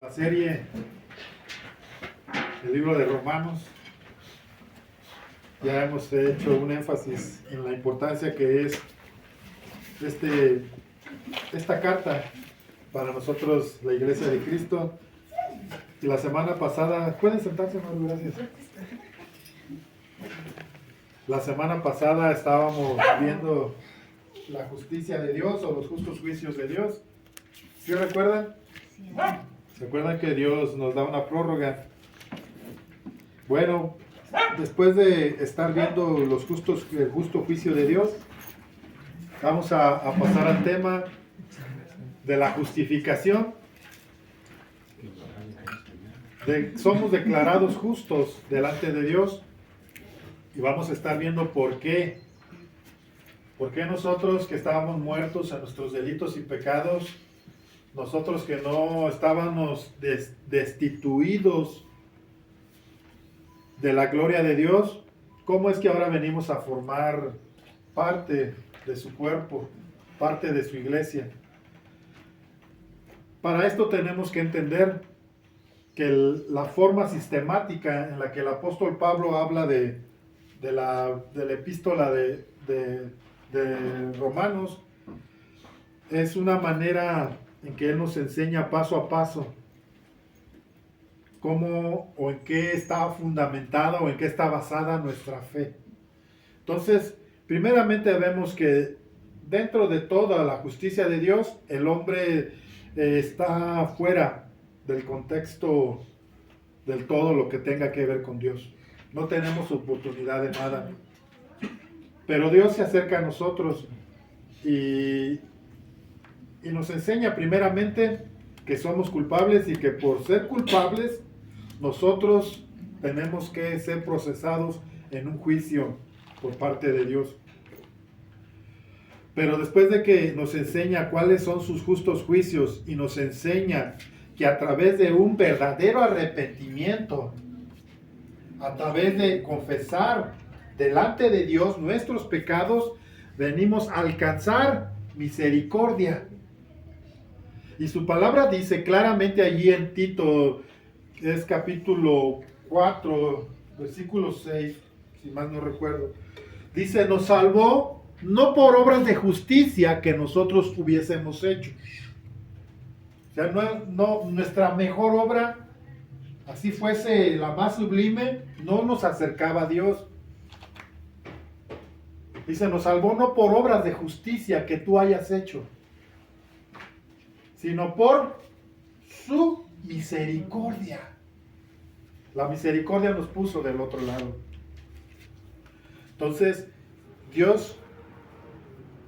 La serie del libro de Romanos, ya hemos hecho un énfasis en la importancia que es esta carta para nosotros, la Iglesia de Cristo. Y la semana pasada, pueden sentarse, hermano, gracias. La semana pasada estábamos viendo la justicia de Dios o los justos juicios de Dios. ¿Sí recuerdan? ¿Se acuerdan que Dios nos da una prórroga? Bueno, después de estar viendo el justo juicio de Dios, vamos a pasar al tema de la justificación. Somos declarados justos delante de Dios y vamos a estar viendo por qué. ¿Por qué nosotros que estábamos muertos a nuestros delitos y pecados, nosotros que no estábamos destituidos de la gloria de Dios, cómo es que ahora venimos a formar parte de su cuerpo, parte de su iglesia? Para esto tenemos que entender que la forma sistemática en la que el apóstol Pablo habla de la epístola de Romanos es una manera en que él nos enseña paso a paso cómo o en qué está fundamentada o en qué está basada nuestra fe. Entonces, primeramente vemos que dentro de toda la justicia de Dios, el hombre está fuera del contexto del todo lo que tenga que ver con Dios. No tenemos oportunidad de nada. Pero Dios se acerca a nosotros y nos enseña primeramente que somos culpables y que por ser culpables nosotros tenemos que ser procesados en un juicio por parte de Dios. Pero después de que nos enseña cuáles son sus justos juicios y nos enseña que a través de un verdadero arrepentimiento, a través de confesar delante de Dios nuestros pecados, venimos a alcanzar misericordia. Y su palabra dice claramente allí en Tito, es capítulo 4, versículo 6, si mal no recuerdo. Dice, nos salvó no por obras de justicia que nosotros hubiésemos hecho. O sea, no nuestra mejor obra, así fuese la más sublime, no nos acercaba a Dios. Dice, nos salvó no por obras de justicia que tú hayas hecho, sino por su misericordia. La misericordia nos puso del otro lado. Entonces, Dios,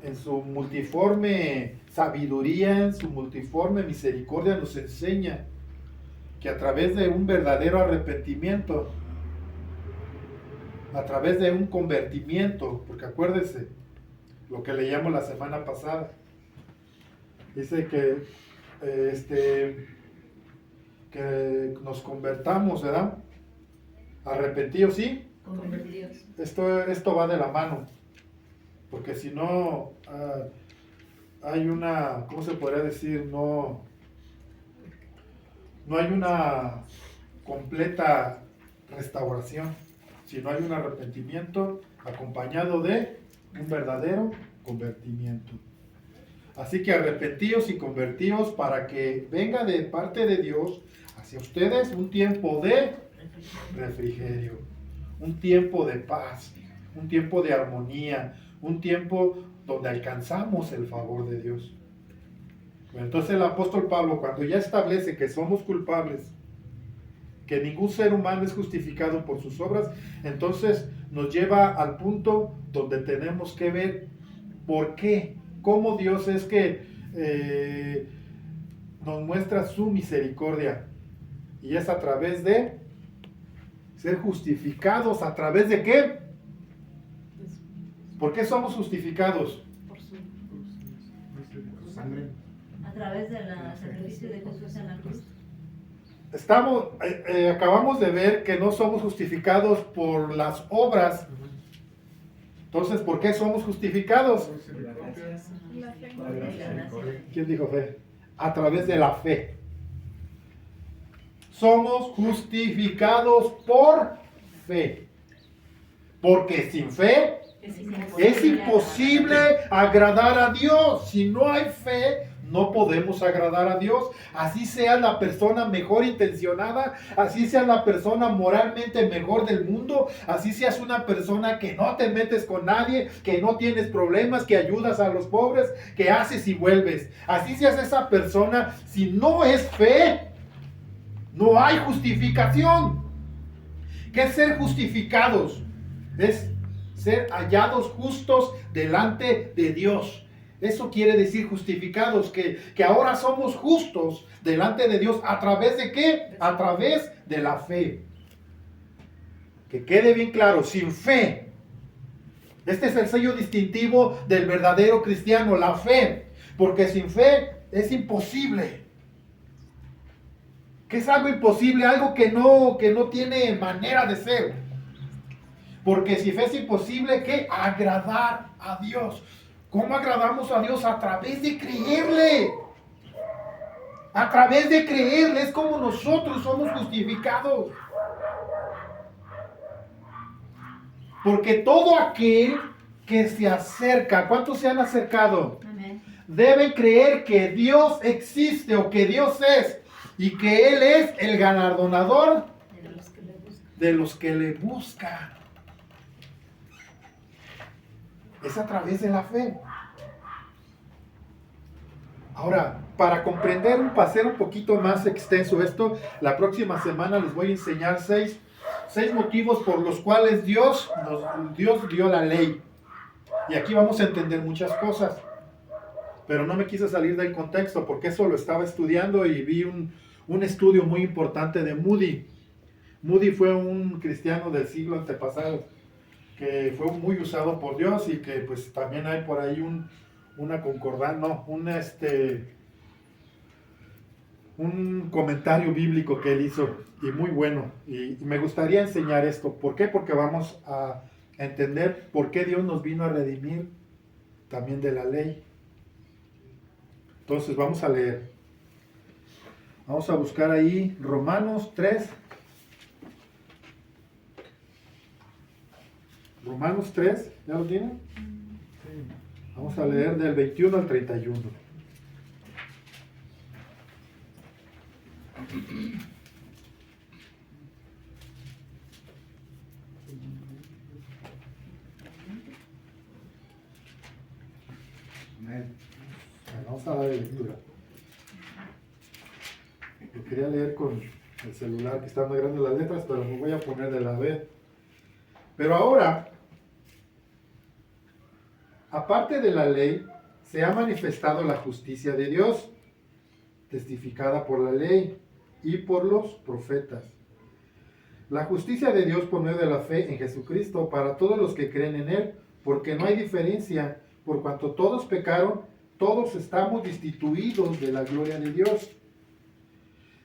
en su multiforme sabiduría, en su multiforme misericordia, nos enseña que a través de un verdadero arrepentimiento, a través de un convertimiento, porque acuérdense lo que leíamos la semana pasada, dice que nos convertamos, ¿verdad? Arrepentidos, ¿sí? Convertidos. Esto va de la mano, porque si no hay una, ¿cómo se podría decir? No hay una completa restauración, si no hay un arrepentimiento acompañado de un verdadero convertimiento. Así que arrepentíos y convertíos para que venga de parte de Dios hacia ustedes un tiempo de refrigerio, un tiempo de paz, un tiempo de armonía, un tiempo donde alcanzamos el favor de Dios. Bueno, entonces el apóstol Pablo, cuando ya establece que somos culpables, que ningún ser humano es justificado por sus obras, entonces nos lleva al punto donde tenemos que ver por qué, cómo Dios es que nos muestra su misericordia. Y es a través de ser justificados. ¿A través de qué? ¿Por qué somos justificados? Por su sangre. A través del sacrificio de Jesús en la cruz. Acabamos de ver que no somos justificados por las obras. Entonces, ¿por qué somos justificados? La fe. ¿Quién dijo fe? A través de la fe. somos justificados por fe. Porque sin fe es imposible agradar a Dios. Si no hay fe, no podemos agradar a Dios. Así sea la persona mejor intencionada, así sea la persona moralmente mejor del mundo, así seas una persona que no te metes con nadie, que no tienes problemas, que ayudas a los pobres, que haces y vuelves. Así seas esa persona, si no es fe, no hay justificación. ¿Qué es ser justificados? Es ser hallados justos delante de Dios. Eso quiere decir justificados, que ahora somos justos delante de Dios. ¿A través de qué? A través de la fe. Que quede bien claro, sin fe. Este es el sello distintivo del verdadero cristiano, la fe. Porque sin fe es imposible. ¿Qué es algo imposible? Algo que no tiene manera de ser. Porque si fe es imposible, ¿qué? Agradar a Dios. ¿Cómo agradamos a Dios? A través de creerle. A través de creerle es como nosotros somos justificados. Porque todo aquel que se acerca, ¿cuántos se han acercado? Amén. Deben creer que Dios existe o que Dios es y que Él es el galardonador de los que le buscan. Es a través de la fe. Ahora, para comprender, para hacer un poquito más extenso esto, la próxima semana les voy a enseñar seis motivos por los cuales Dios dio la ley. Y aquí vamos a entender muchas cosas. Pero no me quise salir del contexto porque eso lo estaba estudiando y vi un estudio muy importante de Moody. Moody fue un cristiano del siglo antepasado que fue muy usado por Dios y que pues también hay por ahí una concordancia, un comentario bíblico que él hizo y muy bueno. Y me gustaría enseñar esto. ¿Por qué? Porque vamos a entender por qué Dios nos vino a redimir también de la ley. Entonces vamos a leer. Vamos a buscar ahí Romanos 3. Romanos 3, ¿ya lo tienen? Vamos a leer del 21 al 31. Amén. Vamos a dar lectura. Lo quería leer con el celular que están muy grandes las letras, pero me voy a poner de la vez. Pero ahora, aparte de la ley, se ha manifestado la justicia de Dios, testificada por la ley y por los profetas. La justicia de Dios por medio de la fe en Jesucristo para todos los que creen en Él, porque no hay diferencia, por cuanto todos pecaron, todos estamos destituidos de la gloria de Dios,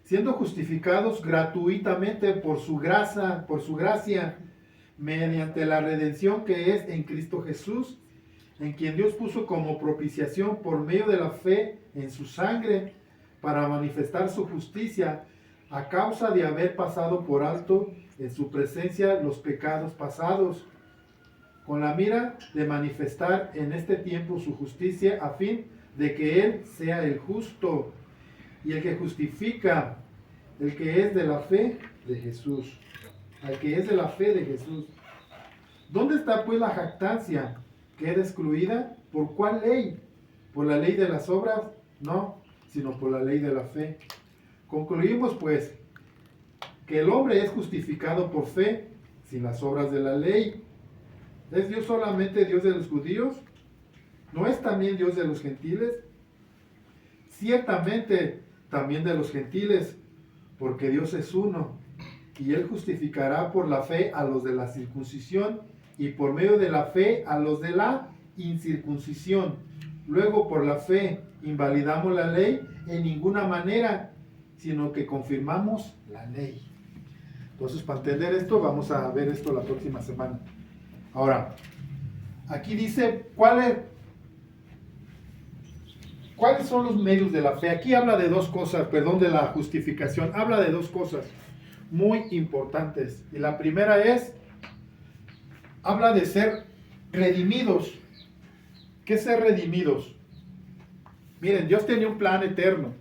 siendo justificados gratuitamente por su gracia, mediante la redención que es en Cristo Jesús, en quien Dios puso como propiciación por medio de la fe en su sangre, para manifestar su justicia, a causa de haber pasado por alto en su presencia los pecados pasados, con la mira de manifestar en este tiempo su justicia, a fin de que Él sea el justo y el que justifica, el que es de la fe de Jesús. Al que es de la fe de Jesús. ¿Dónde está pues la jactancia? ¿Queda excluida? ¿Por cuál ley? ¿Por la ley de las obras? No, sino por la ley de la fe. Concluimos pues que el hombre es justificado por fe sin las obras de la ley. ¿Es Dios solamente Dios de los judíos? ¿No es también Dios de los gentiles? Ciertamente también de los gentiles, porque Dios es uno, y Él justificará por la fe a los de la circuncisión, y por medio de la fe a los de la incircuncisión. Luego por la fe invalidamos la ley en ninguna manera, sino que confirmamos la ley. Entonces, para entender esto, vamos a ver esto la próxima semana. Ahora, aquí dice, ¿Cuáles son los medios de la fe? Aquí habla de dos cosas, perdón, de la justificación. Habla de dos cosas muy importantes. Y la primera es, habla de ser redimidos. ¿Qué es ser redimidos? Miren, Dios tenía un plan eterno.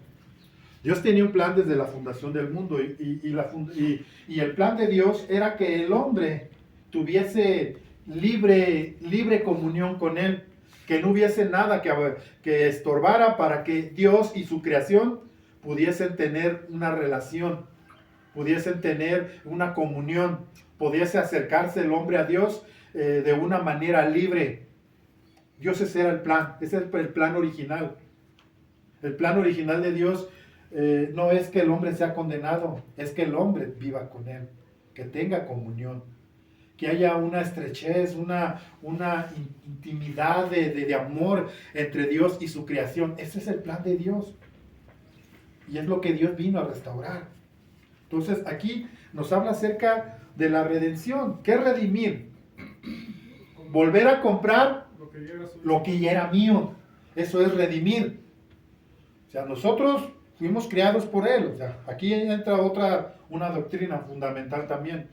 Dios tenía un plan desde la fundación del mundo. Y el plan de Dios era que el hombre tuviese libre comunión con Él. Que no hubiese nada que estorbara para que Dios y su creación pudiesen tener una relación, pudiesen tener una comunión, pudiese acercarse el hombre a Dios de una manera libre. Dios, ese era el plan, ese es el plan original. El plan original de Dios no es que el hombre sea condenado, es que el hombre viva con Él, que tenga comunión. Que haya una estrechez, una intimidad de amor entre Dios y su creación. Ese es el plan de Dios. Y es lo que Dios vino a restaurar. Entonces aquí nos habla acerca de la redención. ¿Qué es redimir? Volver a comprar lo que ya era mío. Eso es redimir. O sea, nosotros fuimos creados por Él. O sea, aquí entra una doctrina fundamental también.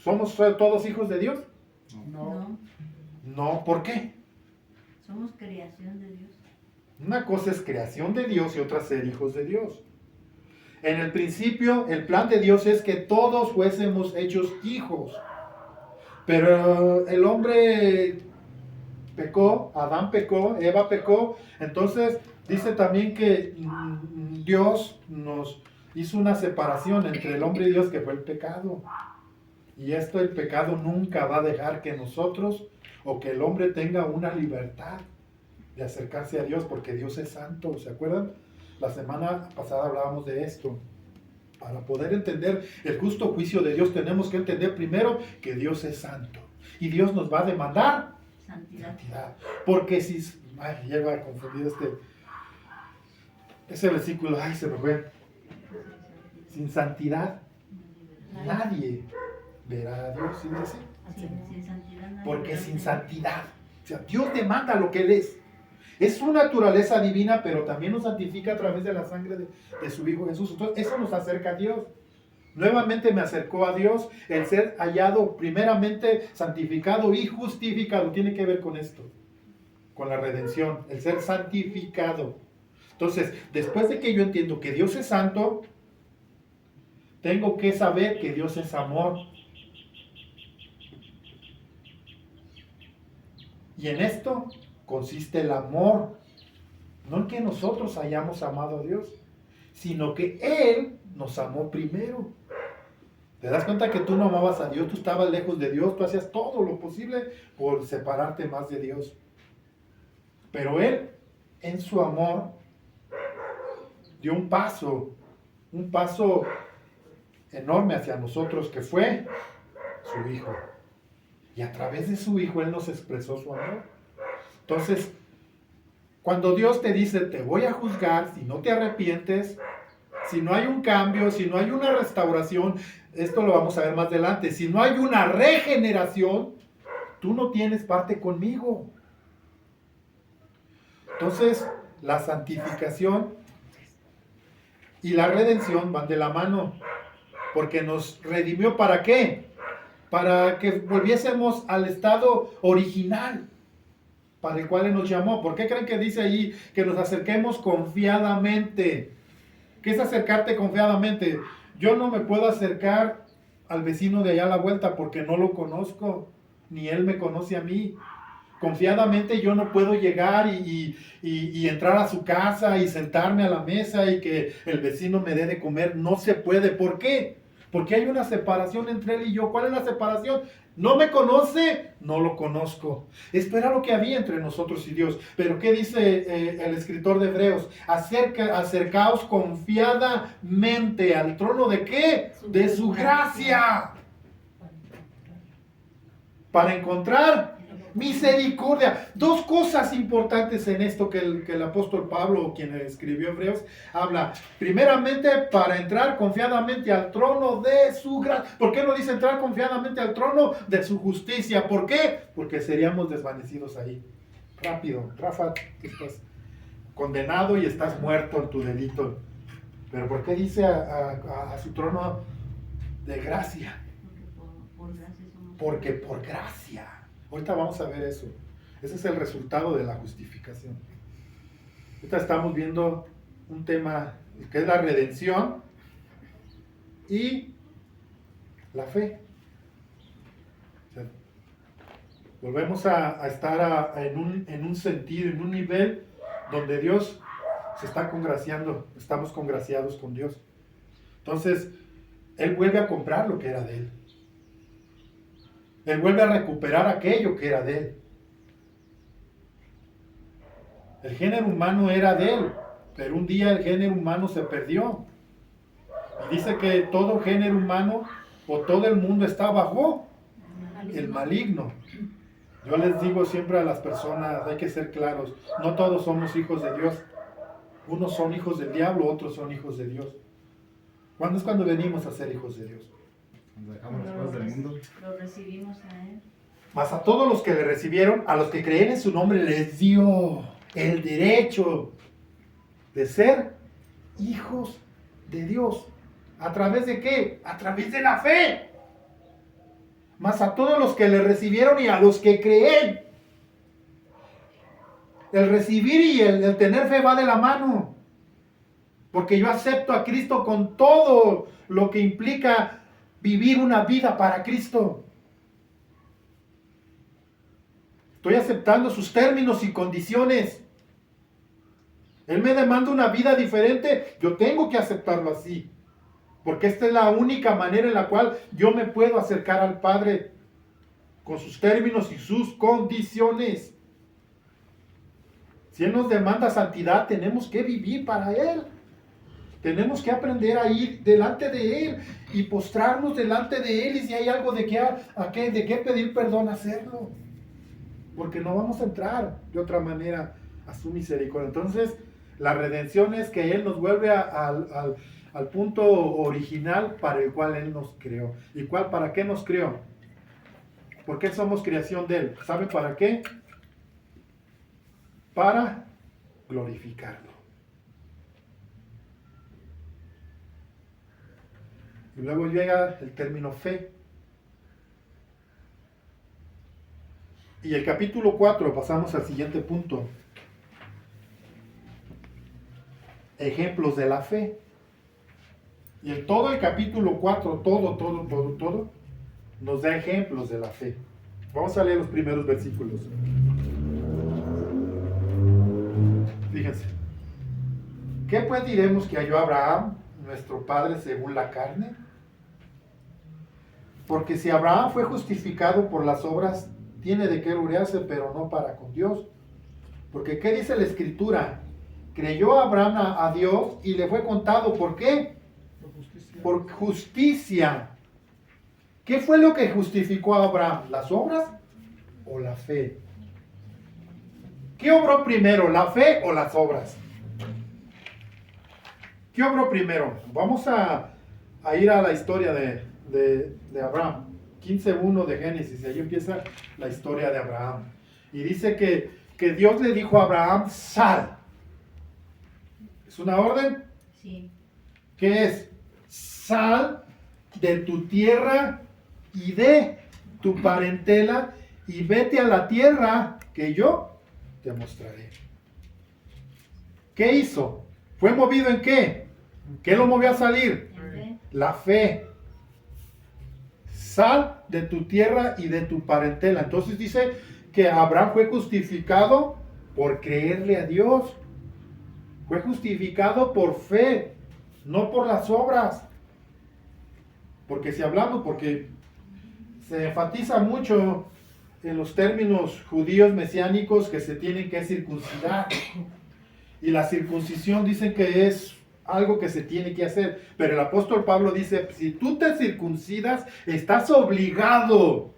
¿Somos todos hijos de Dios? No. No, ¿por qué? Somos creación de Dios. Una cosa es creación de Dios y otra ser hijos de Dios. En el principio, el plan de Dios es que todos fuésemos hechos hijos. Pero el hombre pecó, Adán pecó, Eva pecó. Entonces dice también que Dios nos hizo una separación entre el hombre y Dios, que fue el pecado. Y el pecado nunca va a dejar que nosotros o que el hombre tenga una libertad de acercarse a Dios, porque Dios es santo. ¿Se acuerdan? La semana pasada hablábamos de esto. Para poder entender el justo juicio de Dios, tenemos que entender primero que Dios es santo. Y Dios nos va a demandar santidad. Porque si... ya va confundido ese versículo. Se me fue. Sin santidad, nadie verá a Dios. ¿Sí dice? Sin santidad. Porque sin santidad. O sea, Dios demanda lo que Él es. Es su naturaleza divina, pero también nos santifica a través de la sangre de su Hijo Jesús. Entonces, eso nos acerca a Dios. Nuevamente me acercó a Dios el ser hallado primeramente santificado y justificado. Tiene que ver con esto, con la redención, el ser santificado. Entonces, después de que yo entiendo que Dios es santo, tengo que saber que Dios es amor. Y en esto consiste el amor. No en que nosotros hayamos amado a Dios, sino que Él nos amó primero. ¿Te das cuenta que tú no amabas a Dios? Tú estabas lejos de Dios, tú hacías todo lo posible por separarte más de Dios. Pero Él, en su amor, dio un paso enorme hacia nosotros, que fue su Hijo. Y a través de su Hijo Él nos expresó su amor. Entonces, cuando Dios te dice, te voy a juzgar si no te arrepientes, si no hay un cambio, si no hay una restauración, esto lo vamos a ver más adelante, si no hay una regeneración, tú no tienes parte conmigo. Entonces, la santificación y la redención van de la mano, porque nos redimió. ¿Para qué? Para que volviésemos al estado original para el cual Él nos llamó. ¿Por qué creen que dice allí que nos acerquemos confiadamente? ¿Qué es acercarte confiadamente? Yo no me puedo acercar al vecino de allá a la vuelta porque no lo conozco, ni él me conoce a mí. Confiadamente yo no puedo llegar y entrar a su casa y sentarme a la mesa y que el vecino me dé de comer. No se puede. ¿Por qué? Porque hay una separación entre él y yo. ¿Cuál es la separación? No me conoce, no lo conozco. Esto era lo que había entre nosotros y Dios. Pero ¿qué dice el escritor de Hebreos? Acercaos confiadamente al trono ¿de qué? De su gracia. Para encontrar misericordia. Dos cosas importantes en esto que el apóstol Pablo, quien escribió Hebreos, habla. Primeramente, para entrar confiadamente al trono de su gracia. ¿Por qué no dice entrar confiadamente al trono de su justicia? ¿Por qué? Porque seríamos desvanecidos ahí. Rápido, Rafa, ¿qué estás? condenado y estás muerto en tu delito. Pero ¿por qué dice a su trono de gracia? Porque por gracia somos. Porque por gracia. Ahorita vamos a ver eso. Ese es el resultado de la justificación. Ahorita estamos viendo un tema que es la redención y la fe. O sea, volvemos a estar en un sentido, en un nivel donde Dios se está congraciando, estamos congraciados con Dios. Entonces, Él vuelve a comprar lo que era de Él. Él vuelve a recuperar aquello que era de Él. El género humano era de Él, pero un día el género humano se perdió. Y dice que todo género humano o todo el mundo está bajo el maligno. Yo les digo siempre a las personas, hay que ser claros, no todos somos hijos de Dios. Unos son hijos del diablo, otros son hijos de Dios. ¿Cuándo es cuando venimos a ser hijos de Dios? Cuando dejamos las cosas del mundo. Lo recibimos a Él. Mas a todos los que le recibieron, a los que creen en su nombre, les dio el derecho de ser hijos de Dios. ¿A través de qué? A través de la fe. Mas a todos los que le recibieron y a los que creen. El recibir y el tener fe va de la mano. Porque yo acepto a Cristo con todo lo que implica vivir una vida para Cristo. Estoy aceptando sus términos y condiciones. Él me demanda una vida diferente, yo tengo que aceptarlo así. Porque esta es la única manera en la cual yo me puedo acercar al Padre con sus términos y sus condiciones. Si Él nos demanda santidad, tenemos que vivir para Él. Tenemos que aprender a ir delante de Él y postrarnos delante de Él. Y si hay algo de qué pedir perdón, hacerlo. Porque no vamos a entrar de otra manera a su misericordia. Entonces, la redención es que Él nos vuelve al punto original para el cual Él nos creó. ¿Y para qué nos creó? Porque somos creación de Él. ¿Sabe para qué? Para glorificarlo. Y luego llega el término fe. Y el capítulo 4, pasamos al siguiente punto. Ejemplos de la fe. Y todo el capítulo 4, todo, nos da ejemplos de la fe. Vamos a leer los primeros versículos. Fíjense. ¿Qué pues diremos que halló Abraham, nuestro padre según la carne? Porque si Abraham fue justificado por las obras, tiene de qué gloriarse, pero no para con Dios. Porque ¿qué dice la Escritura? Creyó Abraham a Dios y le fue contado. ¿Por qué? Por justicia. ¿Qué fue lo que justificó a Abraham? ¿Las obras o la fe? ¿Qué obró primero, la fe o las obras? ¿Qué obró primero? Vamos a ir a la historia de Abraham. 15:1 de Génesis, ahí empieza la historia de Abraham. Y dice que Dios le dijo a Abraham, sal. ¿Es una orden? Sí. ¿Qué es? Sal de tu tierra y de tu parentela y vete a la tierra que yo te mostraré. ¿Qué hizo? ¿Fue movido en qué? ¿Qué lo movió a salir? En fe. La fe. Sal de tu tierra y de tu parentela. Entonces dice que Abraham fue justificado por creerle a Dios. Fue justificado por fe, no por las obras. Porque si hablamos, porque se enfatiza mucho en los términos judíos mesiánicos que se tienen que circuncidar. Y la circuncisión dicen que es algo que se tiene que hacer. Pero el apóstol Pablo dice, si tú te circuncidas, estás obligado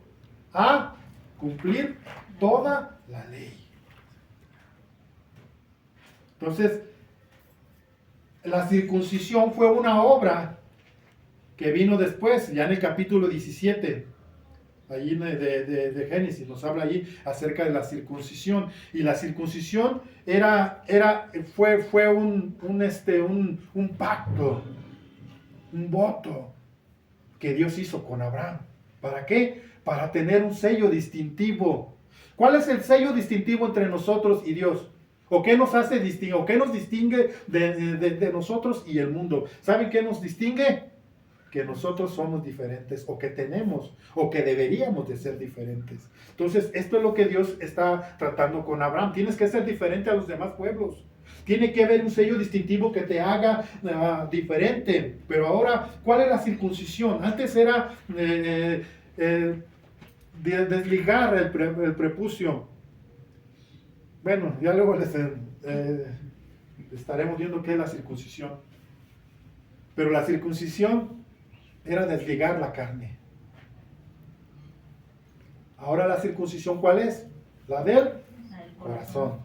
a cumplir toda la ley. Entonces, la circuncisión fue una obra que vino después, ya en el capítulo 17. Ahí de Génesis nos habla ahí acerca de la circuncisión. Y la circuncisión fue un pacto, un voto que Dios hizo con Abraham. ¿Para qué? Para tener un sello distintivo. ¿Cuál es el sello distintivo entre nosotros y Dios? ¿O qué nos hace distingue? ¿O qué nos distingue de nosotros y el mundo? ¿Saben qué nos distingue? Que nosotros somos diferentes, o que tenemos, o que deberíamos de ser diferentes. Entonces, esto es lo que Dios está tratando con Abraham. Tienes que ser diferente a los demás pueblos. Tiene que haber un sello distintivo que te haga diferente. Pero ahora, ¿cuál es la circuncisión? Antes era desligar el prepucio. Bueno, ya luego les estaremos viendo qué es la circuncisión. Pero la circuncisión era desligar la carne. Ahora la circuncisión, ¿cuál es? La del corazón.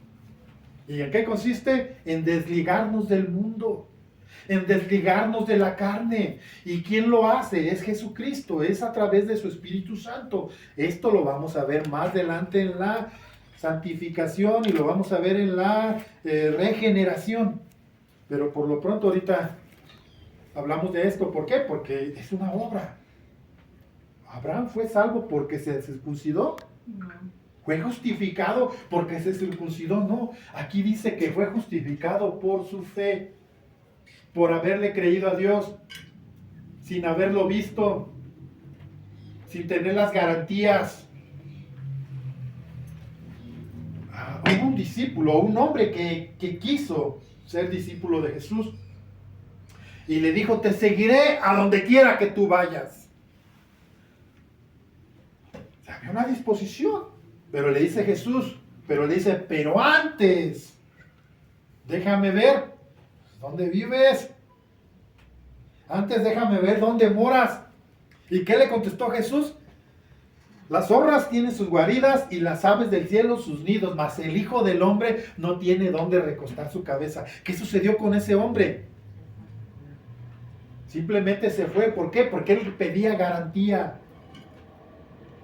¿Y en qué consiste? En desligarnos del mundo, en desligarnos de la carne. ¿Y quién lo hace? Es Jesucristo, es a través de su Espíritu Santo. Esto lo vamos a ver más adelante en la santificación y lo vamos a ver en la regeneración. Pero por lo pronto ahorita hablamos de esto. ¿Por qué? Porque es una obra. ¿Abraham fue salvo porque se circuncidó? No. ¿Fue justificado porque se circuncidó? No. Aquí dice que fue justificado por su fe, por haberle creído a Dios, sin haberlo visto, sin tener las garantías. Hubo un discípulo, un hombre que quiso ser discípulo de Jesús y le dijo: te seguiré a donde quiera que tú vayas. Había una disposición, pero le dice Jesús, pero antes, déjame ver dónde vives. Antes déjame ver dónde moras. ¿Y qué le contestó Jesús? Las zorras tienen sus guaridas y las aves del cielo sus nidos, mas el Hijo del Hombre no tiene dónde recostar su cabeza. ¿Qué sucedió con ese hombre? Simplemente se fue. ¿Por qué? Porque él pedía garantía.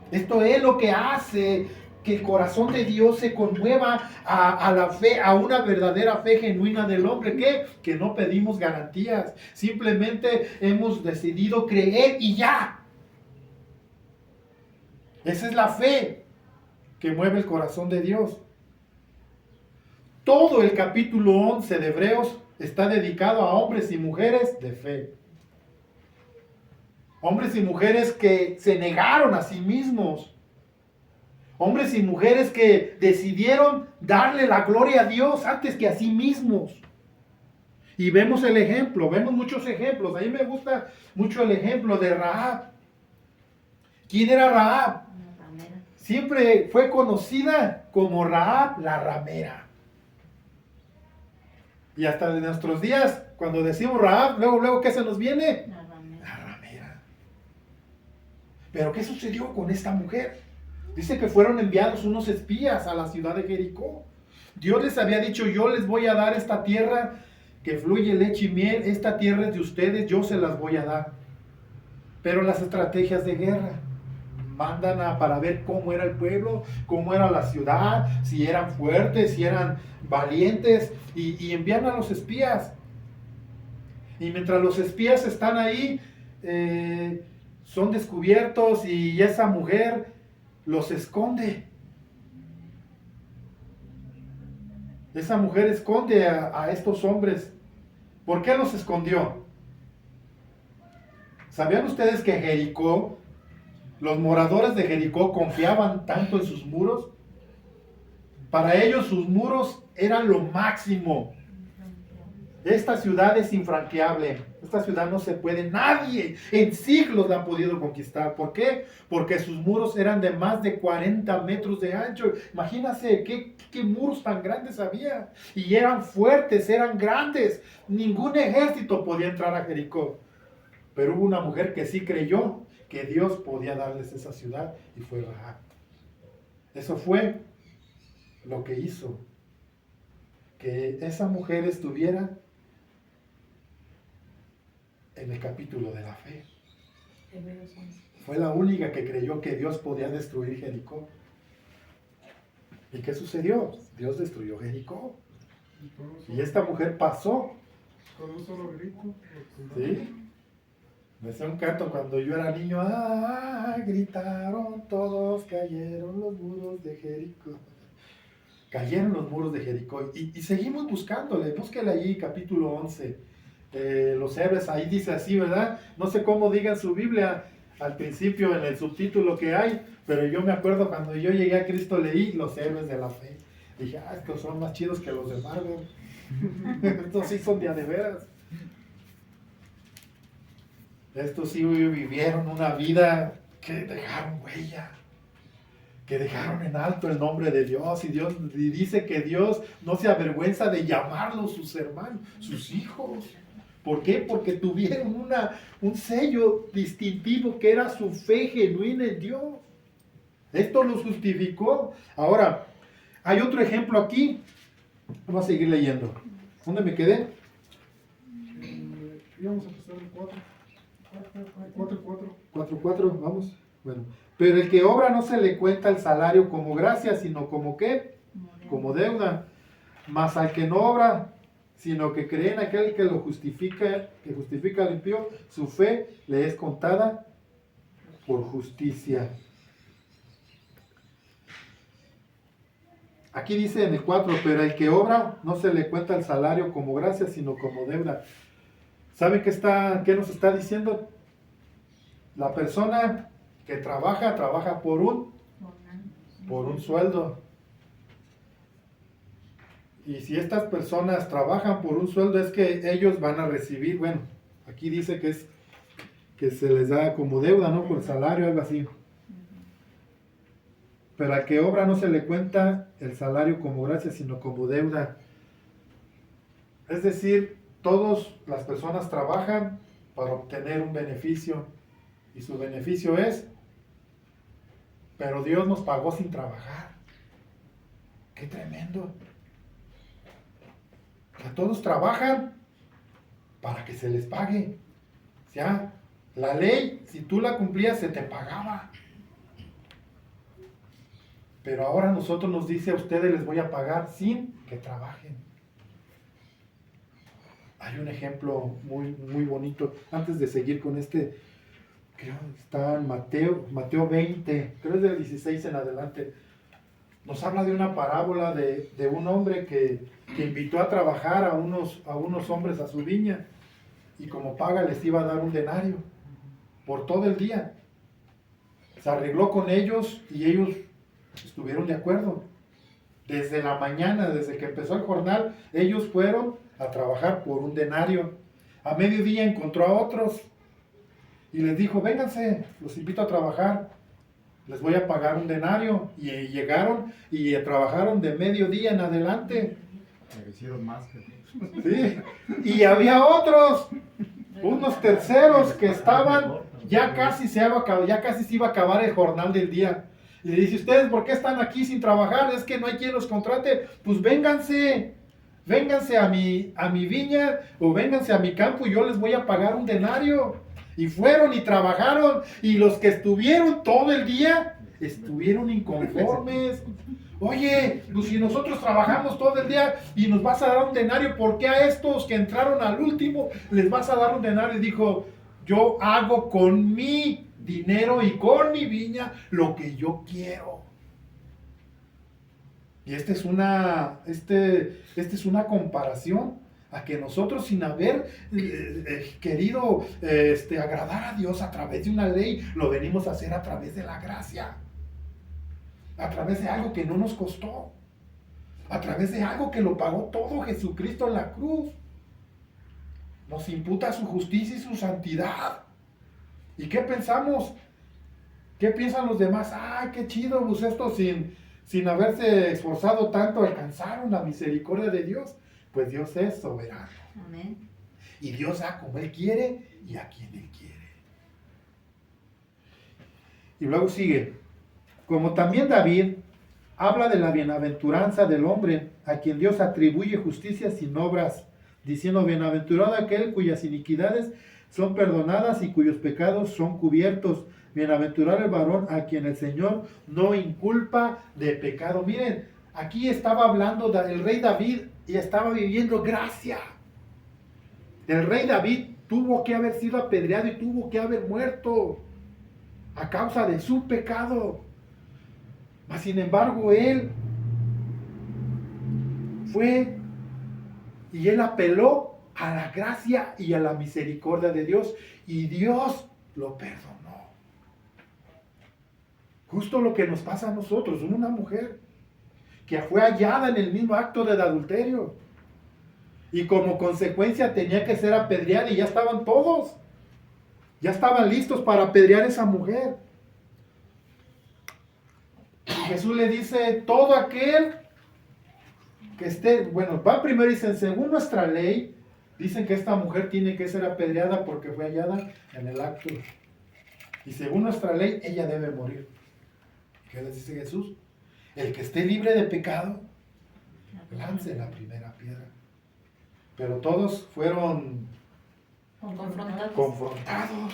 Esto es lo que hace que el corazón de Dios se conmueva a la fe, a una verdadera fe genuina del hombre. ¿Qué? Que no pedimos garantías. Simplemente hemos decidido creer y ya. Esa es la fe que mueve el corazón de Dios. Todo el capítulo 11 de Hebreos está dedicado a hombres y mujeres de fe. Hombres y mujeres que se negaron a sí mismos. Hombres y mujeres que decidieron darle la gloria a Dios antes que a sí mismos. Y vemos el ejemplo, vemos muchos ejemplos. A mí me gusta mucho el ejemplo de Rahab. ¿Quién era Rahab? Siempre fue conocida como Rahab la ramera. Y hasta en nuestros días, cuando decimos Rahab, luego ¿qué se nos viene? La ramera. Pero ¿qué sucedió con esta mujer? Dice que fueron enviados unos espías a la ciudad de Jericó. Dios les había dicho: yo les voy a dar esta tierra que fluye leche y miel. Esta tierra es de ustedes, yo se las voy a dar. Pero las estrategias de guerra mandan para ver cómo era el pueblo, cómo era la ciudad, si eran fuertes, si eran valientes, y envían a los espías. Y mientras los espías están ahí, son descubiertos y esa mujer los esconde. Esa mujer esconde a estos hombres. ¿Por qué los escondió? ¿Sabían ustedes que Jericó, los moradores de Jericó confiaban tanto en sus muros? Para ellos sus muros eran lo máximo. Esta ciudad es infranqueable. Esta ciudad no se puede, nadie en siglos la ha podido conquistar. ¿Por qué? Porque sus muros eran de más de 40 metros de ancho. Imagínense qué muros tan grandes había. Y eran fuertes, eran grandes. Ningún ejército podía entrar a Jericó. Pero hubo una mujer que sí creyó que Dios podía darles esa ciudad, y fue Rahab. Eso fue lo que hizo que esa mujer estuviera en el capítulo de la fe. fue la única que creyó que Dios podía destruir Jericó. ¿Y qué sucedió? Dios destruyó Jericó. Y esta mujer pasó. Con un solo grito. ¿Sí? Me hacía un canto cuando yo era niño. ¡Ah! Gritaron todos, cayeron los muros de Jericó. Cayeron los muros de Jericó. Y seguimos buscándole. Búsquele allí, capítulo 11. Los héroes, ahí dice así, ¿verdad? No sé cómo diga en su Biblia al principio en el subtítulo que hay, pero yo me acuerdo cuando yo llegué a Cristo leí los héroes de la fe. Dije, estos son más chidos que los de Marvel. Estos sí son de a de veras. Estos sí vivieron una vida que dejaron huella, que dejaron en alto el nombre de Dios. Y dice que Dios no se avergüenza de llamarlos sus hermanos, sus hijos. ¿Por qué? Porque tuvieron un sello distintivo que era su fe genuina en Dios. Esto los justificó. Ahora, hay otro ejemplo aquí. Vamos a seguir leyendo. ¿Dónde me quedé? Íbamos a empezar el 4. 4:4, vamos. Bueno, pero el que obra no se le cuenta el salario como gracia, sino como ¿qué? Como deuda. Mas al que no obra, sino que cree en aquel que lo justifica, que justifica al impío, su fe le es contada por justicia. Aquí dice en el 4, pero el que obra no se le cuenta el salario como gracia, sino como deuda. ¿Sabe qué nos está diciendo? La persona que trabaja por un sueldo. Y si estas personas trabajan por un sueldo, es que ellos van a recibir, bueno, aquí dice que se les da como deuda, ¿no? Por salario, algo así. Pero al que obra no se le cuenta el salario como gracia, sino como deuda. Es decir, todas las personas trabajan para obtener un beneficio. Y su beneficio es, pero Dios nos pagó sin trabajar. ¡Qué tremendo! Que todos trabajan para que se les pague. O sea, la ley, si tú la cumplías, se te pagaba. Pero ahora nosotros nos dice a ustedes les voy a pagar sin que trabajen. Hay un ejemplo muy, muy bonito. Antes de seguir con creo que está en Mateo 20, creo es del 16 en adelante. Nos habla de una parábola de un hombre que invitó a trabajar a unos hombres a su viña. Y como paga les iba a dar un denario por todo el día. Se arregló con ellos y ellos estuvieron de acuerdo. Desde la mañana, desde que empezó el jornal, ellos fueron a trabajar por un denario. A mediodía encontró a otros y les dijo, vénganse, los invito a trabajar, les voy a pagar un denario. Y llegaron y trabajaron de mediodía en adelante. Hicieron más que... Sí. Y había otros, unos terceros que estaban, ya casi se iba a acabar el jornal del día. Y le dice, ¿ustedes por qué están aquí sin trabajar? Es que no hay quien los contrate. Pues vénganse a mi viña o vénganse a mi campo y yo les voy a pagar un denario. Y fueron y trabajaron y los que estuvieron todo el día estuvieron inconformes. Oye, pues si nosotros trabajamos todo el día y nos vas a dar un denario, ¿por qué a estos que entraron al último les vas a dar un denario? Y dijo, yo hago con mi dinero y con mi viña lo que yo quiero. Y esta es una comparación a que nosotros sin haber querido agradar a Dios a través de una ley, lo venimos a hacer a través de la gracia. A través de algo que no nos costó. A través de algo que lo pagó todo Jesucristo en la cruz. Nos imputa su justicia y su santidad. ¿Y qué pensamos? ¿Qué piensan los demás? ¡Ay, qué chido! Pues esto sin haberse esforzado tanto alcanzaron la misericordia de Dios. Pues Dios es soberano. Amén. Y Dios da como Él quiere y a quien Él quiere. Y luego sigue. Como también David habla de la bienaventuranza del hombre a quien Dios atribuye justicia sin obras, diciendo, bienaventurado aquel cuyas iniquidades son perdonadas y cuyos pecados son cubiertos. Bienaventurado el varón a quien el Señor no inculpa de pecado. Miren, aquí estaba hablando del rey David y estaba viviendo gracia. El rey David tuvo que haber sido apedreado y tuvo que haber muerto a causa de su pecado. Mas sin embargo, él fue y él apeló a la gracia y a la misericordia de Dios, y Dios lo perdonó. Justo lo que nos pasa a nosotros, una mujer que fue hallada en el mismo acto del adulterio y como consecuencia tenía que ser apedreada, y ya estaban todos, ya estaban listos para apedrear a esa mujer. Y Jesús le dice, todo aquel que esté, bueno, va primero y dice, según nuestra ley, dicen que esta mujer tiene que ser apedreada porque fue hallada en el acto. Y según nuestra ley, ella debe morir. ¿Qué les dice Jesús? El que esté libre de pecado, lance la primera piedra. Pero todos fueron confrontados.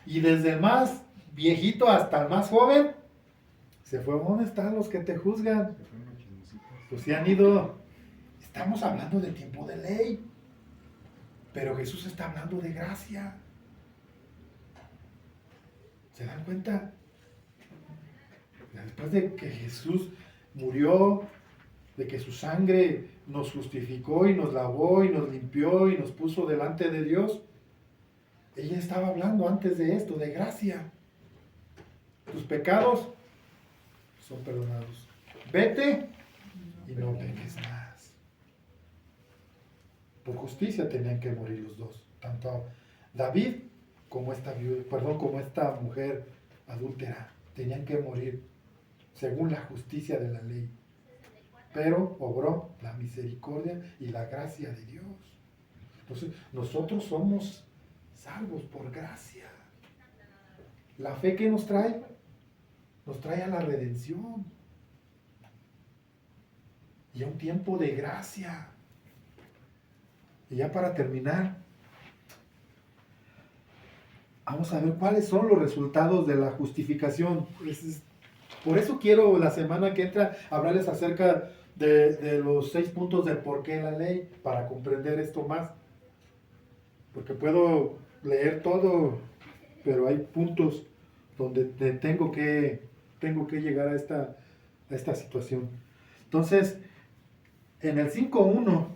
Y desde el más viejito hasta el más joven, se fue. ¿Dónde están los que te juzgan? Pues se han ido. Estamos hablando de tiempo de ley, pero Jesús está hablando de gracia. ¿Se dan cuenta? Después de que Jesús murió, de que su sangre nos justificó y nos lavó y nos limpió y nos puso delante de Dios, ella estaba hablando antes de esto, de gracia. Tus pecados son perdonados. Vete y no peques más. Por justicia tenían que morir los dos, tanto David como como esta mujer adúltera, tenían que morir según la justicia de la ley. Pero obró la misericordia y la gracia de Dios. Entonces, nosotros somos salvos por gracia. La fe que nos trae a la redención y a un tiempo de gracia. Y ya para terminar, vamos a ver cuáles son los resultados de la justificación. Por eso quiero la semana que entra hablarles acerca de los 6 puntos de por qué la ley, para comprender esto más. Porque puedo leer todo, pero hay puntos donde tengo que llegar a esta situación. Entonces, en el 5.1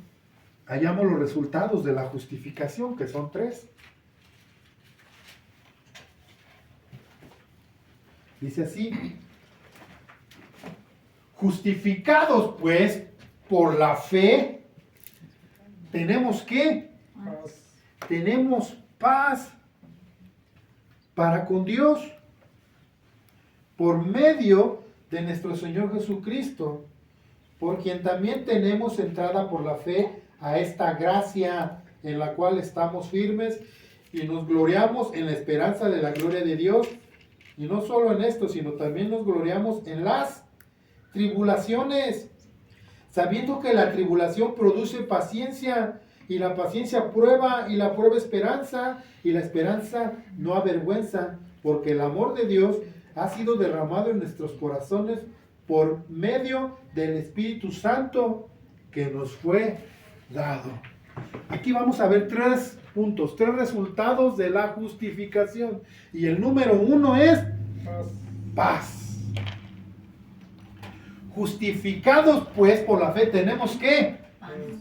hallamos los resultados de la justificación, que son 3. Dice así: justificados pues por la fe, tenemos ¿qué? Tenemos paz para con Dios por medio de nuestro Señor Jesucristo, por quien también tenemos entrada por la fe a esta gracia en la cual estamos firmes y nos gloriamos en la esperanza de la gloria de Dios. Y no solo en esto, sino también nos gloriamos en las tribulaciones, sabiendo que la tribulación produce paciencia, y la paciencia prueba, y la prueba esperanza, y la esperanza no avergüenza, porque el amor de Dios ha sido derramado en nuestros corazones por medio del Espíritu Santo que nos fue dado. Aquí vamos a ver 3 puntos, 3 resultados de la justificación. Y el número 1 es paz. Justificados pues por la fe, tenemos ¿qué?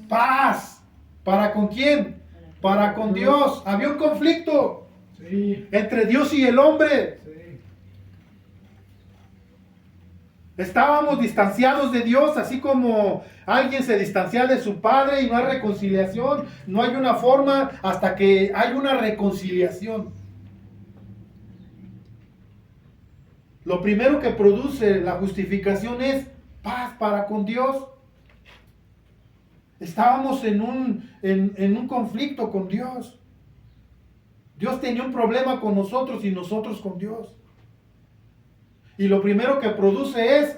Paz. ¿Para con quién? Para con Dios. Había un conflicto entre Dios y el hombre. Estábamos distanciados de Dios, así como alguien se distancia de su padre y no hay reconciliación. No hay una forma hasta que hay una reconciliación. Lo primero que produce la justificación es paz para con Dios. Estábamos en un conflicto con Dios. Dios tenía un problema con nosotros y nosotros con Dios. Y lo primero que produce es,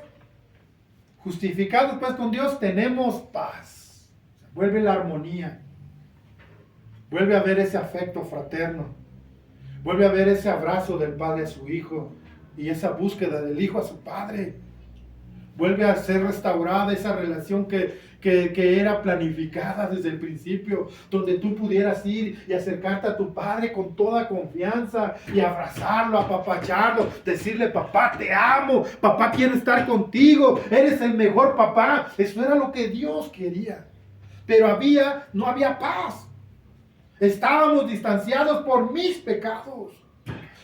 justificados pues con Dios, tenemos paz. Vuelve la armonía. Vuelve a haber ese afecto fraterno. Vuelve a ver ese abrazo del padre a su hijo y esa búsqueda del hijo a su padre. Vuelve a ser restaurada esa relación que era planificada desde el principio, donde tú pudieras ir y acercarte a tu padre con toda confianza y abrazarlo, apapacharlo, decirle: papá, te amo, papá, quiero estar contigo, eres el mejor papá. Eso era lo que Dios quería. Pero no había paz. Estábamos distanciados por mis pecados,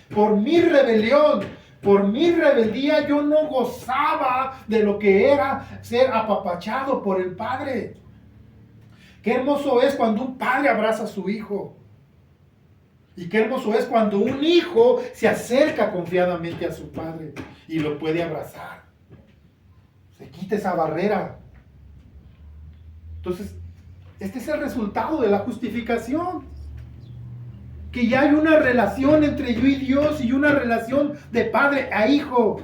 por mi rebelión. Por mi rebeldía yo no gozaba de lo que era ser apapachado por el Padre. Qué hermoso es cuando un padre abraza a su hijo. Y qué hermoso es cuando un hijo se acerca confiadamente a su padre y lo puede abrazar. Se quita esa barrera. Entonces, este es el resultado de la justificación. Que ya hay una relación entre yo y Dios y una relación de padre a hijo.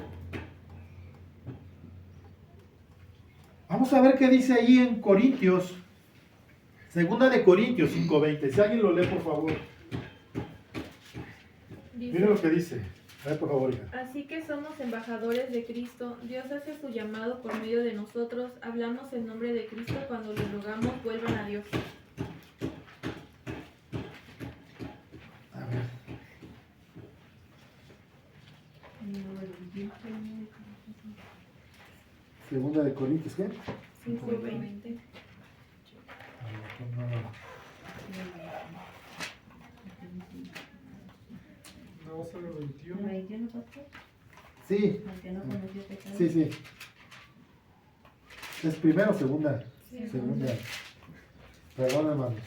Vamos a ver qué dice ahí en Corintios. Segunda de Corintios 5:20. Si alguien lo lee, por favor. Miren lo que dice. A ver, por favor, hija. Así que somos embajadores de Cristo. Dios hace su llamado por medio de nosotros. Hablamos en nombre de Cristo cuando les rogamos vuelvan a Dios. A ver. Segunda de Corintios, ¿qué? 5:20. No va a ser el 21. ¿El 21, pastor? Sí, El que no conoció pecado. sí. ¿Es primera o segunda? Sí. Segunda. Perdón, hermanos.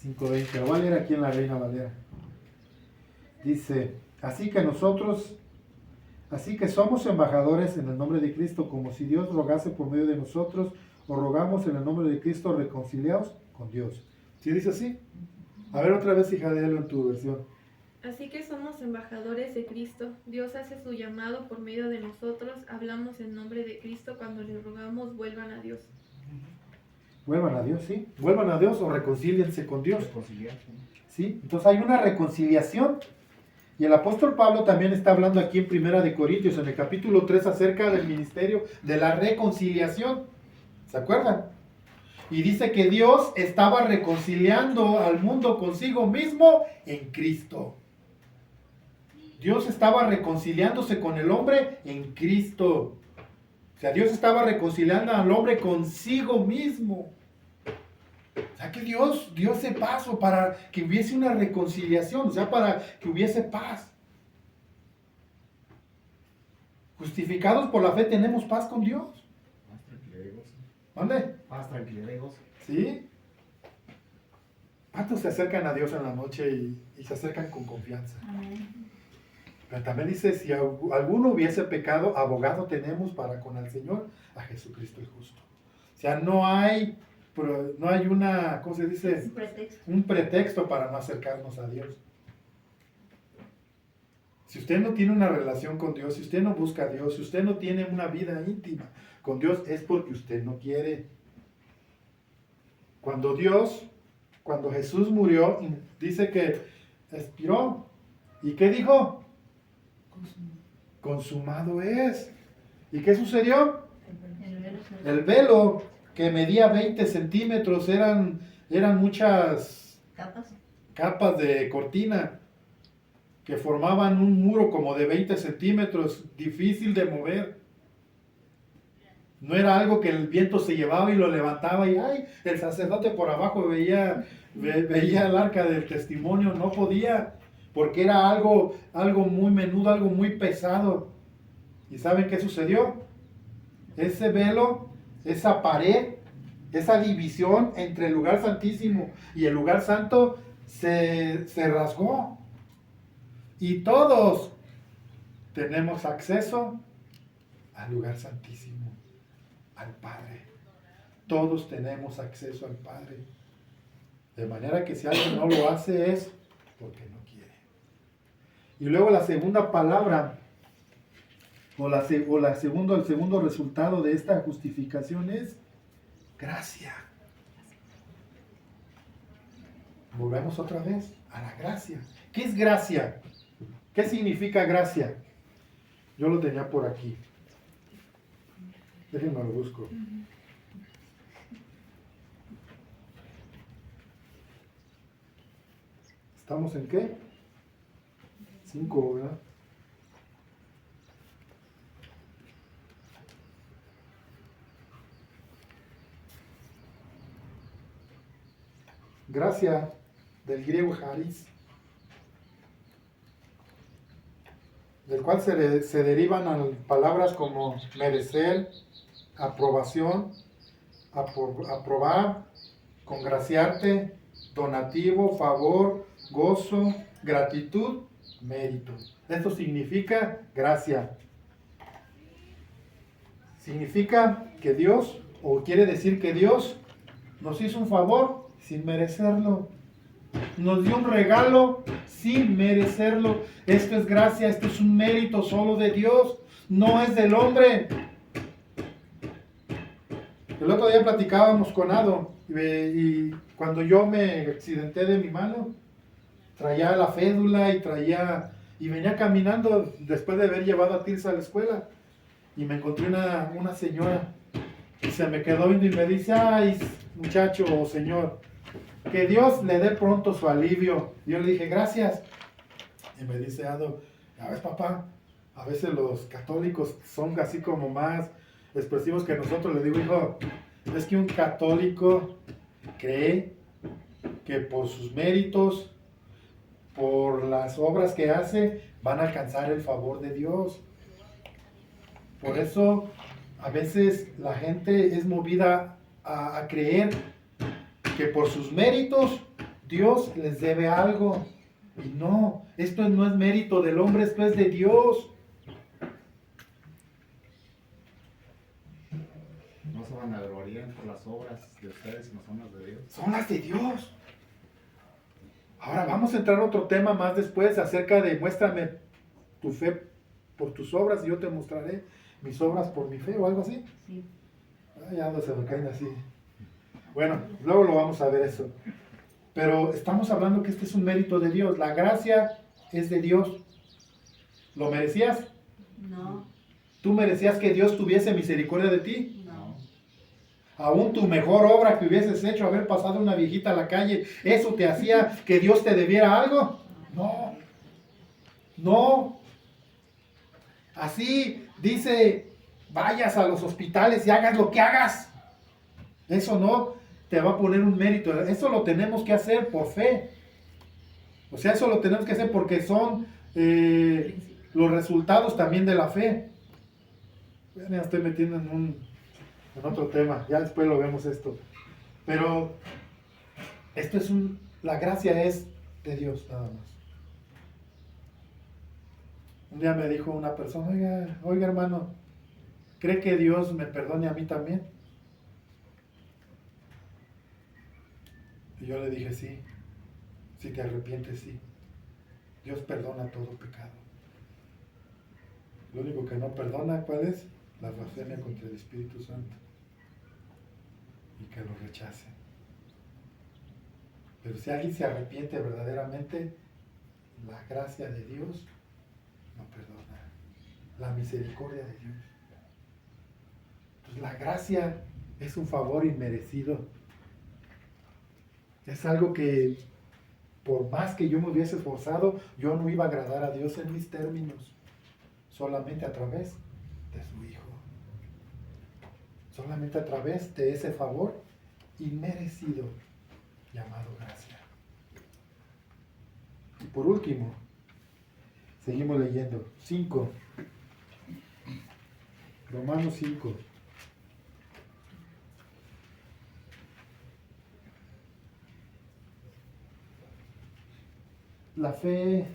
5:20. Lo voy a leer aquí en la Reina Valera. Dice: así que somos embajadores en el nombre de Cristo, como si Dios rogase por medio de nosotros, o rogamos en el nombre de Cristo, reconciliaos con Dios. ¿Sí dice así? A ver otra vez, hija, léelo en tu versión. Así que somos embajadores de Cristo. Dios hace su llamado por medio de nosotros. Hablamos en nombre de Cristo cuando les rogamos vuelvan a Dios. Vuelvan a Dios, ¿sí? Vuelvan a Dios o reconcíliense con Dios. Reconciliar, ¿Sí? Entonces hay una reconciliación. Y el apóstol Pablo también está hablando aquí en Primera de Corintios, en el capítulo 3, acerca del ministerio de la reconciliación. ¿Se acuerdan? Y dice que Dios estaba reconciliando al mundo consigo mismo en Cristo. Dios estaba reconciliándose con el hombre en Cristo. O sea, Dios estaba reconciliando al hombre consigo mismo. O sea, que Dios dio ese paso para que hubiese una reconciliación, o sea, para que hubiese paz. Justificados por la fe tenemos paz con Dios. Paz, tranquilidad y gozo. ¿Dónde? Paz, tranquilidad y gozo. ¿Sí? ¿Cuántos se acercan a Dios en la noche y se acercan con confianza? Amén. Pero también dice, si alguno hubiese pecado, abogado tenemos para con el Señor, a Jesucristo el justo. O sea, no hay una, ¿cómo se dice? Es un pretexto. Un pretexto para no acercarnos a Dios. Si usted no tiene una relación con Dios, si usted no busca a Dios, si usted no tiene una vida íntima con Dios, es porque usted no quiere. Cuando Jesús murió, dice que expiró. ¿Y qué dijo? Consumado es. ¿Y qué sucedió? El velo se- El velo que medía 20 centímetros eran muchas capas de cortina que formaban un muro como de 20 centímetros, difícil de mover. No era algo que el viento se llevaba y lo levantaba y ¡ay! El sacerdote por abajo veía el arca del testimonio, no podía, porque era algo muy menudo, algo muy pesado. ¿Y saben qué sucedió? Ese velo, esa pared, esa división entre el lugar santísimo y el lugar santo se rasgó. Y todos tenemos acceso al lugar santísimo, al Padre. Todos tenemos acceso al Padre. De manera que si alguien no lo hace es porque no quiere. Y luego la segunda palabra, el segundo resultado de esta justificación es gracia. Volvemos otra vez a la gracia. ¿Qué es gracia? ¿Qué significa gracia? Yo lo tenía por aquí. Déjenme lo busco. ¿Estamos en qué? 5, ¿verdad? Gracia, del griego charis, del cual se derivan palabras como merecer, aprobación, aprobar, congraciarte, donativo, favor, gozo, gratitud, mérito. Esto significa gracia. Significa que Dios, o quiere decir que Dios nos hizo un favor sin merecerlo. Nos dio un regalo sin merecerlo. Esto es gracia, esto es un mérito solo de Dios, no es del hombre. El otro día platicábamos con Ado y cuando yo me accidenté de mi mano, traía la fédula y venía caminando después de haber llevado a Tirsa a la escuela y me encontré una señora y se me quedó viendo y me dice: ay, muchacho o señor, que Dios le dé pronto su alivio. Y yo le dije: gracias. Y me dice Ado: ya ves, papá, a veces los católicos son así como más expresivos que nosotros. Le digo: hijo, es que un católico cree que por sus méritos, por las obras que hace, van a alcanzar el favor de Dios. Por eso a veces la gente es movida a creer que por sus méritos Dios les debe algo. Y no, esto no es mérito del hombre, esto es de Dios. No se van a gloriar por las obras de ustedes, no son las de Dios. Son las de Dios. Ahora vamos a entrar a otro tema más después acerca de muéstrame tu fe por tus obras y yo te mostraré mis obras por mi fe o algo así. Sí. Ya no se me caen así. Bueno, luego lo vamos a ver eso. Pero estamos hablando que este es un mérito de Dios. La gracia es de Dios. ¿Lo merecías? No, ¿Tú merecías que Dios tuviese misericordia de ti? no. Aún tu mejor obra que hubieses hecho, haber pasado una viejita a la calle, ¿eso te hacía que Dios te debiera algo? No. No. Así dice, vayas a los hospitales y hagas lo que hagas. Eso no te va a poner un mérito. Eso lo tenemos que hacer por fe. O sea, eso lo tenemos que hacer porque son los resultados también de la fe. Bueno, ya estoy metiendo en otro tema. Ya después lo vemos esto. Pero esto es la gracia es de Dios nada más. Un día me dijo una persona: oiga hermano, ¿cree que Dios me perdone a mí también? Y yo le dije: sí, si te arrepientes, sí. Dios perdona todo pecado. Lo único que no perdona, ¿cuál es? La blasfemia contra el Espíritu Santo. Y que lo rechace. Pero si alguien se arrepiente verdaderamente, la gracia de Dios no perdona. La misericordia de Dios. Entonces la gracia es un favor inmerecido. Es algo que por más que yo me hubiese esforzado, yo no iba a agradar a Dios en mis términos. Solamente a través de su Hijo. Solamente a través de ese favor inmerecido llamado gracia. Y por último, seguimos leyendo. 5. Romanos 5. La fe,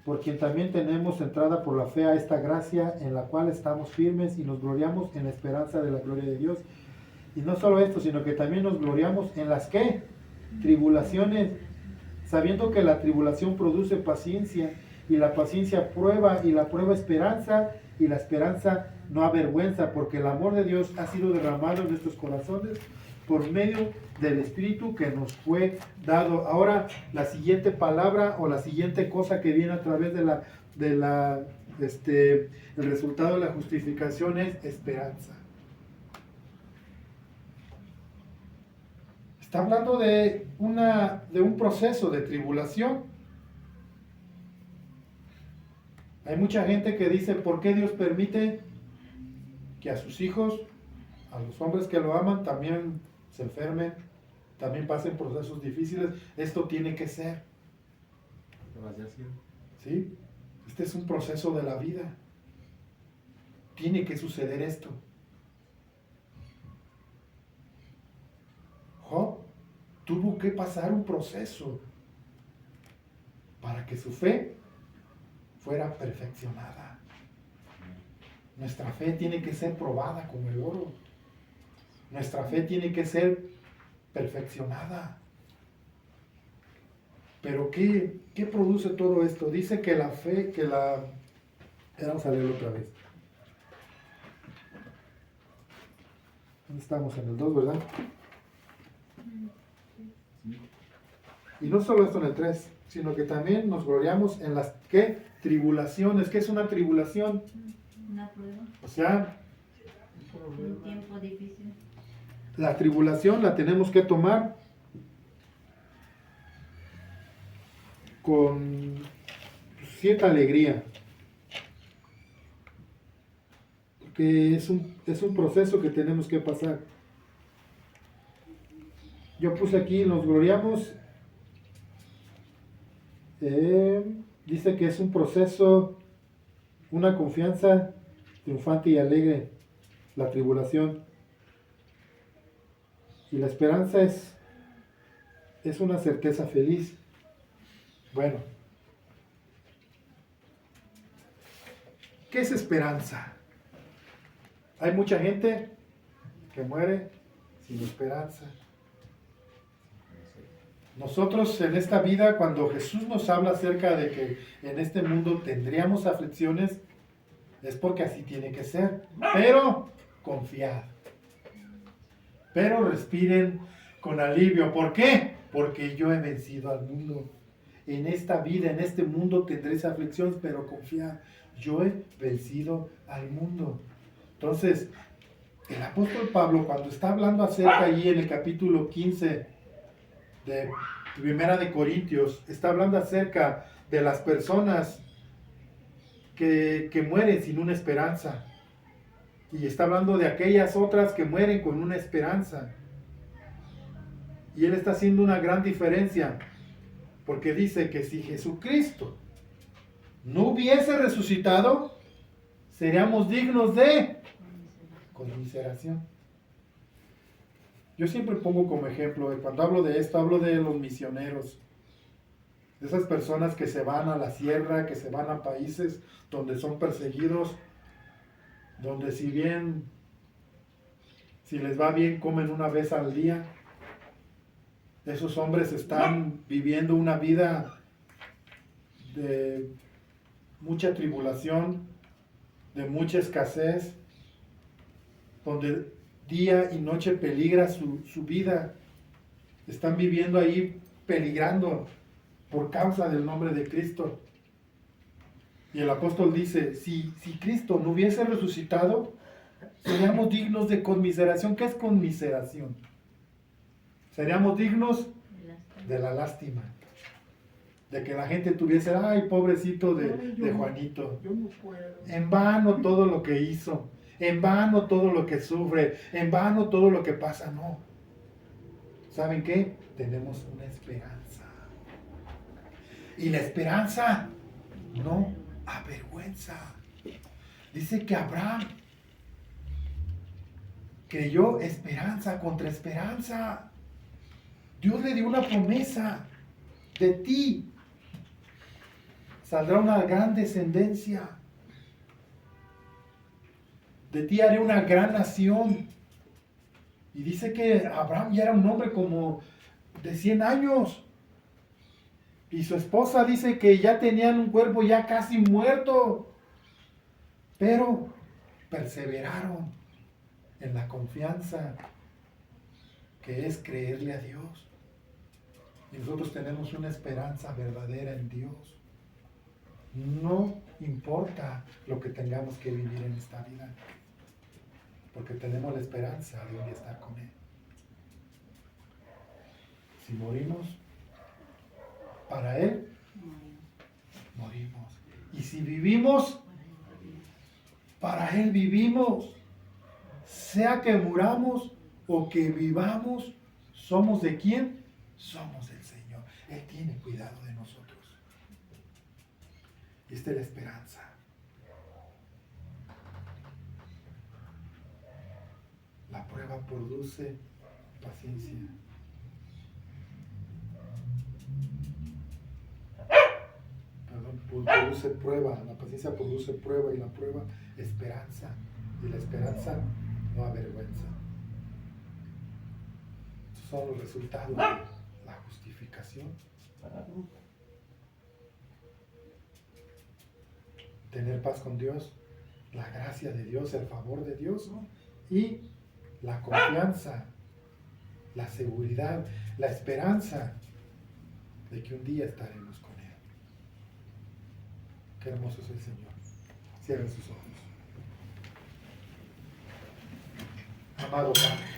por quien también tenemos entrada por la fe a esta gracia en la cual estamos firmes y nos gloriamos en la esperanza de la gloria de Dios. Y no solo esto, sino que también nos gloriamos en las ¿qué? Tribulaciones, sabiendo que la tribulación produce paciencia, y la paciencia prueba, y la prueba esperanza, y la esperanza no avergüenza, porque el amor de Dios ha sido derramado en nuestros corazones por medio del Espíritu que nos fue dado. Ahora, la siguiente palabra o la siguiente cosa que viene a través el resultado de la justificación es esperanza. Está hablando de un proceso de tribulación. Hay mucha gente que dice, ¿por qué Dios permite que a sus hijos, a los hombres que lo aman, también se enfermen, también pasen procesos difíciles? Esto tiene que ser. ¿Sí? Este es un proceso de la vida. Tiene que suceder esto. Job tuvo que pasar un proceso para que su fe fuera perfeccionada. Nuestra fe tiene que ser probada como el oro. Nuestra fe tiene que ser perfeccionada. Pero ¿qué produce todo esto? Dice que la fe, vamos a leerlo otra vez. Estamos en el 2, ¿verdad? Y no solo esto en el 3, sino que también nos gloriamos en las tribulaciones. ¿Qué es una tribulación? Una prueba, O sea, un tiempo difícil. la tribulación la tenemos que tomar con cierta alegría. Porque es un proceso que tenemos que pasar. Yo puse aquí, nos gloriamos. Dice que es un proceso, una confianza triunfante y alegre, la tribulación. Y la esperanza es una certeza feliz. Bueno, ¿qué es esperanza? Hay mucha gente que muere sin esperanza. Nosotros en esta vida, cuando Jesús nos habla acerca de que en este mundo tendríamos aflicciones, es porque así tiene que ser. Pero confiad. Pero respiren con alivio. ¿Por qué? Porque yo he vencido al mundo. En esta vida, en este mundo tendréis aflicciones, pero confiad. Yo he vencido al mundo. Entonces, el apóstol Pablo, cuando está hablando acerca allí en el capítulo 15 de Primera de Corintios, está hablando acerca de las personas que mueren sin una esperanza. Y está hablando de aquellas otras que mueren con una esperanza. Y él está haciendo una gran diferencia, porque dice que si Jesucristo no hubiese resucitado, seríamos dignos de conmiseración. Yo siempre pongo como ejemplo, cuando hablo de esto, hablo de los misioneros, de esas personas que se van a la sierra, que se van a países donde son perseguidos, donde si les va bien, comen una vez al día. Esos hombres están viviendo una vida de mucha tribulación, de mucha escasez, donde día y noche peligra su vida. Están viviendo ahí peligrando por causa del nombre de Cristo. Y el apóstol dice, si Cristo no hubiese resucitado, seríamos dignos de conmiseración. ¿Qué es conmiseración? Seríamos dignos de la lástima. De que la gente tuviese, ay, pobrecito de Juanito. Yo no puedo. En vano todo lo que hizo. En vano todo lo que sufre. En vano todo lo que pasa. No. ¿Saben qué? Tenemos una esperanza. Y la esperanza no avergüenza. Dice que Abraham creyó esperanza contra esperanza. Dios le dio una promesa. De ti saldrá una gran descendencia. De ti haré una gran nación. Y dice que Abraham ya era un hombre como de 100 años. Y su esposa dice que ya tenían un cuerpo ya casi muerto. Pero perseveraron en la confianza. que es creerle a Dios. Y nosotros tenemos una esperanza verdadera en Dios. No importa lo que tengamos que vivir en esta vida, porque tenemos la esperanza de un día estar con Él. Si morimos para Él, morimos. Y si vivimos, para Él vivimos. Sea que muramos o que vivamos, ¿somos de quién? Somos del Señor. Él tiene cuidado de nosotros. Y esta es la esperanza. La prueba produce paciencia. Perdón, produce prueba. La paciencia produce prueba y la prueba esperanza. Y la esperanza no avergüenza. Estos son los resultados de la justificación. Tener paz con Dios, la gracia de Dios, el favor de Dios y la confianza, la seguridad, la esperanza de que un día estaremos con Él. Qué hermoso es el Señor. Cierren sus ojos. Amado Padre,